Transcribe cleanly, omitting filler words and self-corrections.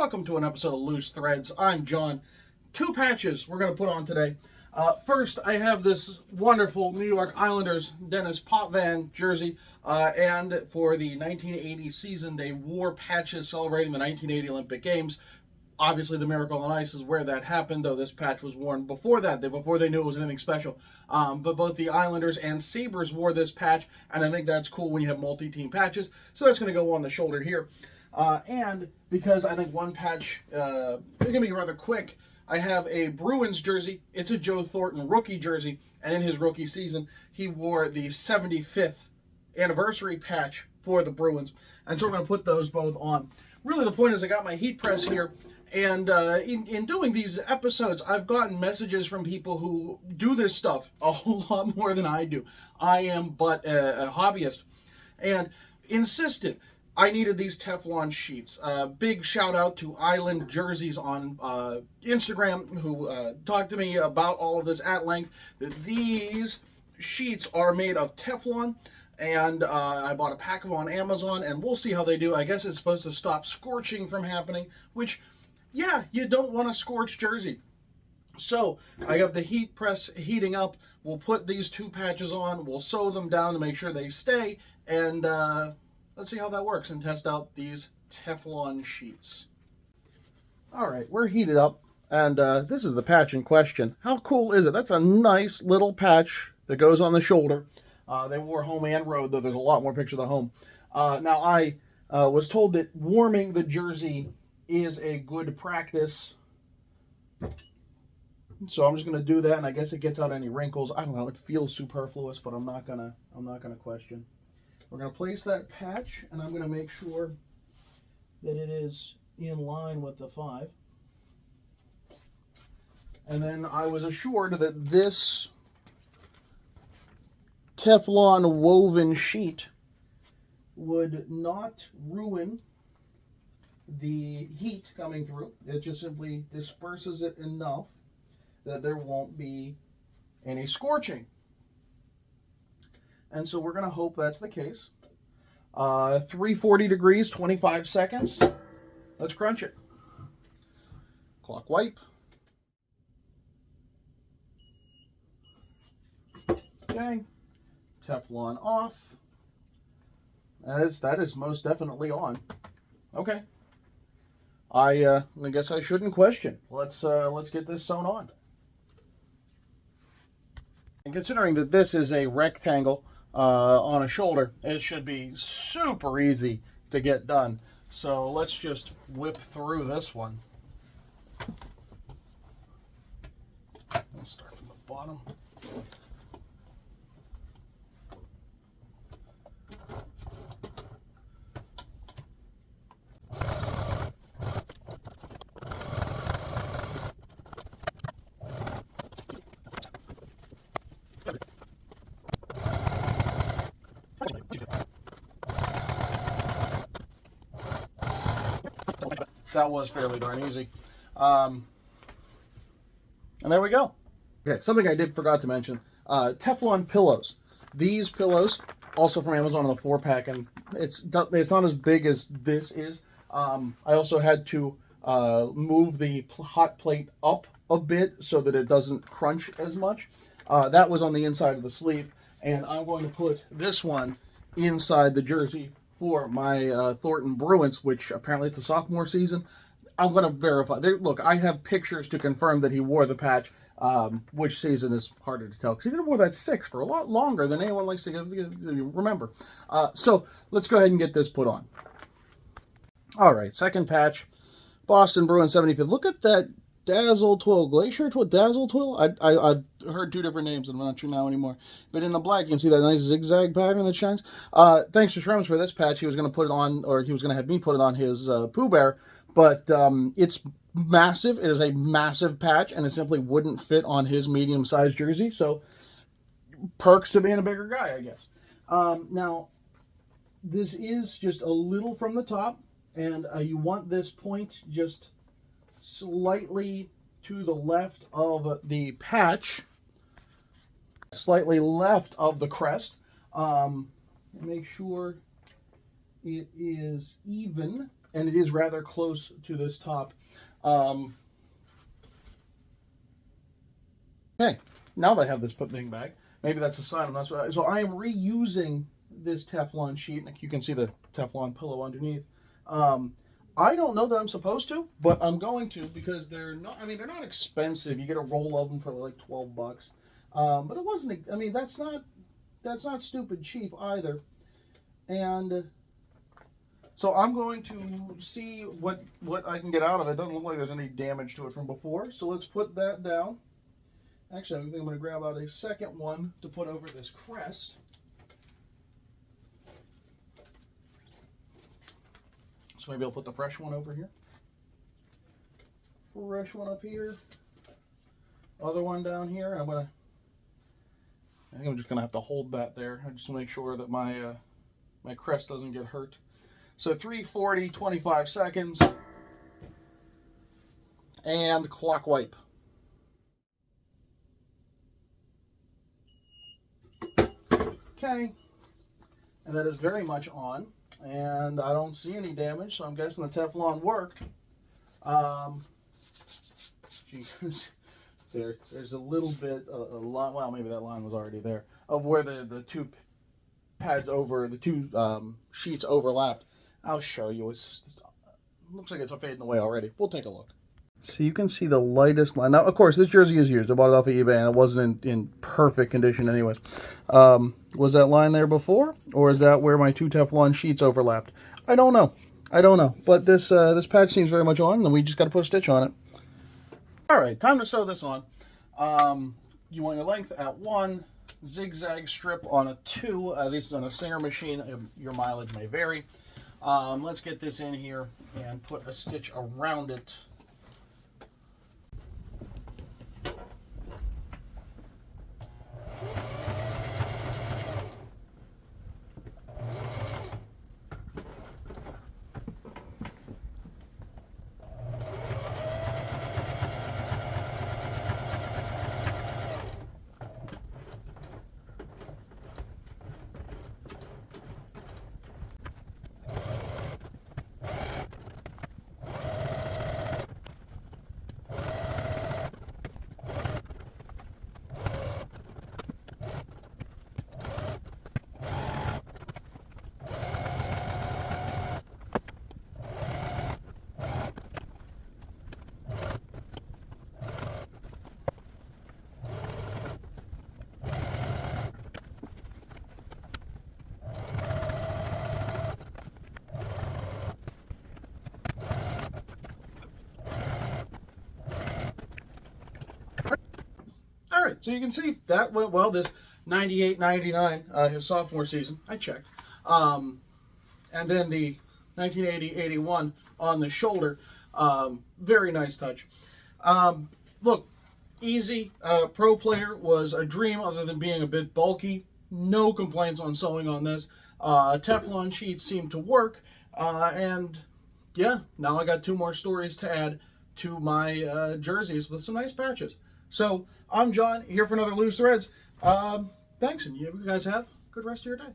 Welcome to an episode of Loose Threads. I'm John. Two patches we're going to put on today. First, I have this wonderful New York Islanders Dennis Potvin jersey. And for the 1980 season, they wore patches celebrating the 1980 Olympic Games. Obviously, the Miracle on Ice is where that happened, though this patch was worn before that, before they knew it was anything special. But both the Islanders and Sabres wore this patch, and I think that's cool when you have multi-team patches. So that's going to go on the shoulder here. And because I think one patch is going to be rather quick, I have a Bruins jersey. It's a Joe Thornton rookie jersey, and in his rookie season, he wore the 75th anniversary patch for the Bruins. And so we're going to put those both on. Really, the point is I got my heat press here, and in doing these episodes, I've gotten messages from people who do this stuff a whole lot more than I do. I am but a hobbyist, and insisted I needed these Teflon sheets. Big shout out to Island Jerseys on Instagram who talked to me about all of this at length. These sheets are made of Teflon, and I bought a pack of them on Amazon, and we'll see how they do. I guess it's supposed to stop scorching from happening, which, yeah, you don't want a scorched jersey. So I have the heat press heating up. We'll put these two patches on. We'll sew them down to make sure they stay, and let's see how that works and test out these Teflon sheets. All right, we're heated up, and this is the patch in question. How cool is it? That's a nice little patch that goes on the shoulder. They wore home and road, though there's a lot more pictures of home. Now, I was told that warming the jersey is a good practice. So I'm just going to do that, and I guess it gets out any wrinkles. I don't know. It feels superfluous, but I'm not gonna question. We're going to place that patch, and I'm going to make sure that it is in line with the 5. And then I was assured that this Teflon woven sheet would not ruin the heat coming through. It just simply disperses it enough that there won't be any scorching. And so we're going to hope that's the case. 340 degrees, 25 seconds. Let's crunch it. Clock wipe. Okay. Teflon off. That is most definitely on. Okay. I guess I shouldn't question. Let's get this sewn on. And considering that this is a rectangle on a shoulder, it should be super easy to get done. So let's just whip through this one. We'll start from the bottom. That was fairly darn easy. And there we go. Okay, something I forgot to mention. Teflon pillows. These pillows, also from Amazon on the 4-pack, and it's not as big as this is. I also had to move the hot plate up a bit so that it doesn't crunch as much. That was on the inside of the sleeve, and I'm going to put this one inside the jersey for my Thornton Bruins, which apparently it's a sophomore season. I'm going to verify. Look, I have pictures to confirm that he wore the patch. Which season is harder to tell, because he wore that 6 for a lot longer than anyone likes to remember. So let's go ahead and get this put on. All right, second patch, Boston Bruins 75th. Look at that Dazzle Twill, Glacier Twill, Dazzle Twill. I've heard two different names, and I'm not sure now anymore. But in the black, you can see that nice zigzag pattern that shines. Thanks to Shrems for this patch. He was going to put it on, or he was going to have me put it on his Pooh Bear. But it's massive. It is a massive patch, and it simply wouldn't fit on his medium-sized jersey. So, perks to being a bigger guy, I guess. Now, this is just a little from the top, and you want this point just slightly to the left of the patch, slightly left of the crest. Make sure it is even and it is rather close to this top. Okay, now that I have this thing back, maybe that's a sign I'm not so I am reusing this Teflon sheet, and you can see the Teflon pillow underneath. I don't know that I'm supposed to, but I'm going to, because they're not, I mean, they're not expensive. You get a roll of them for like 12 bucks. But it wasn't, I mean, that's not stupid cheap either. And so I'm going to see what I can get out of it. It doesn't look like there's any damage to it from before. So let's put that down. Actually, I think I'm going to grab out a second one to put over this crest. So maybe I'll put the fresh one over here. Fresh one up here. Other one down here. I think I'm just gonna have to hold that there. I just want to make sure that my my crest doesn't get hurt. So 340, 25 seconds, and clock wipe. Okay, and that is very much on, and I don't see any damage, so I'm guessing the Teflon worked. There's a little bit, a line, well, maybe that line was already there, of where the two pads over, the two sheets overlapped. I'll show you. It looks like it's fading away already. We'll take a look. So you can see the lightest line. Now, of course, this jersey is used. I bought it off of eBay, and it wasn't in perfect condition anyways. Was that line there before, or is that where my two Teflon sheets overlapped? I don't know. I don't know. But this patch seems very much on, and we just got to put a stitch on it. All right, time to sew this on. You want your length at 1, zigzag strip on a 2. This is on a Singer machine. Your mileage may vary. Let's get this in here and put a stitch around it. All right, so you can see that went well. This 98-99, his sophomore season, I checked. And then the 1980-81 on the shoulder, very nice touch. Look, easy. Pro player was a dream other than being a bit bulky. No complaints on sewing on this. Teflon sheets seem to work. And yeah, now I got 2 more stories to add to my jerseys with some nice patches. So I'm John, here for another Loose Threads. Thanks, and you guys have a good rest of your day.